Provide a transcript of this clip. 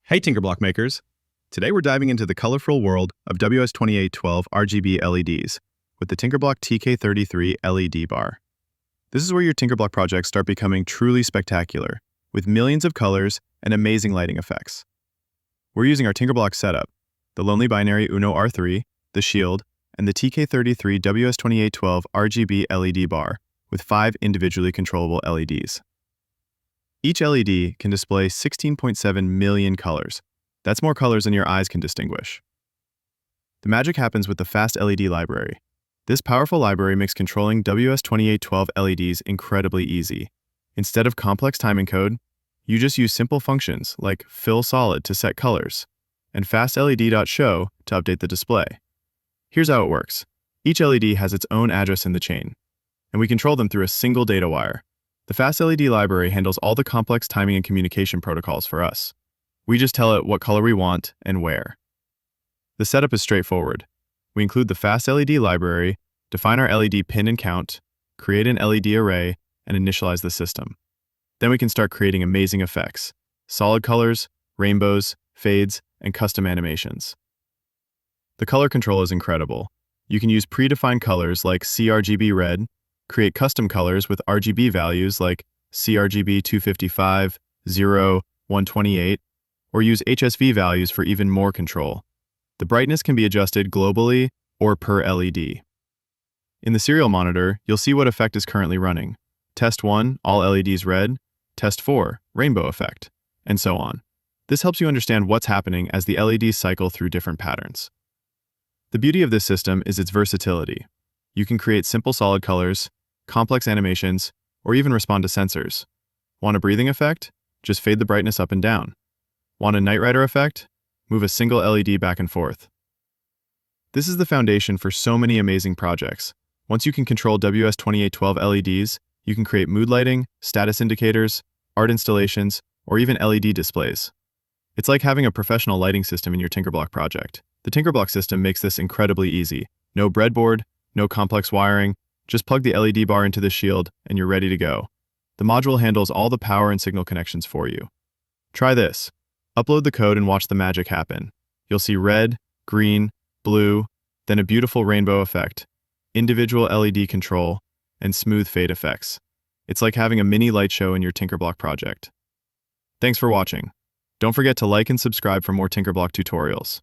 Hey TinkerBlock makers! Today we're diving into the colorful world of WS2812 RGB LEDs with the TinkerBlock TK33 LED bar. This is where your TinkerBlock projects start becoming truly spectacular, with millions of colors and amazing lighting effects. We're using our TinkerBlock setup, the lonely Binary UNO R3, the Shield, and the TK33 WS2812 RGB LED bar with 5 individually controllable LEDs. Each LED can display 16.7 million colors. That's more colors than your eyes can distinguish. The magic happens with the FastLED library. This powerful library makes controlling WS2812 LEDs incredibly easy. Instead of complex timing code, you just use simple functions like fill solid to set colors and fastled.show to update the display. Here's how it works. Each LED has its own address in the chain, and we control them through a single data wire. The FastLED library handles all the complex timing and communication protocols for us. We just tell it what color we want and where. The setup is straightforward. We include the FastLED library, define our LED pin and count, create an LED array, and initialize the system. Then we can start creating amazing effects: solid colors, rainbows, fades, and custom animations. The color control is incredible. You can use predefined colors like CRGB red, create custom colors with RGB values like CRGB 255, 0, 128, or use HSV values for even more control. The brightness can be adjusted globally or per LED. In the serial monitor, you'll see what effect is currently running. Test 1, all LEDs red. Test 4, rainbow effect, and so on. This helps you understand what's happening as the LEDs cycle through different patterns. The beauty of this system is its versatility. You can create simple solid colors, complex animations, or even respond to sensors. Want a breathing effect? Just fade the brightness up and down. Want a Knight Rider effect? Move a single LED back and forth. This is the foundation for so many amazing projects. Once you can control WS2812 LEDs, you can create mood lighting, status indicators, art installations, or even LED displays. It's like having a professional lighting system in your TinkerBlock project. The TinkerBlock system makes this incredibly easy. No breadboard, no complex wiring, just plug the LED bar into the Shield and you're ready to go. The module handles all the power and signal connections for you. Try this. Upload the code and watch the magic happen. You'll see red, green, blue, then a beautiful rainbow effect, individual LED control, and smooth fade effects. It's like having a mini light show in your TinkerBlock project. Thanks for watching. Don't forget to like and subscribe for more TinkerBlock tutorials.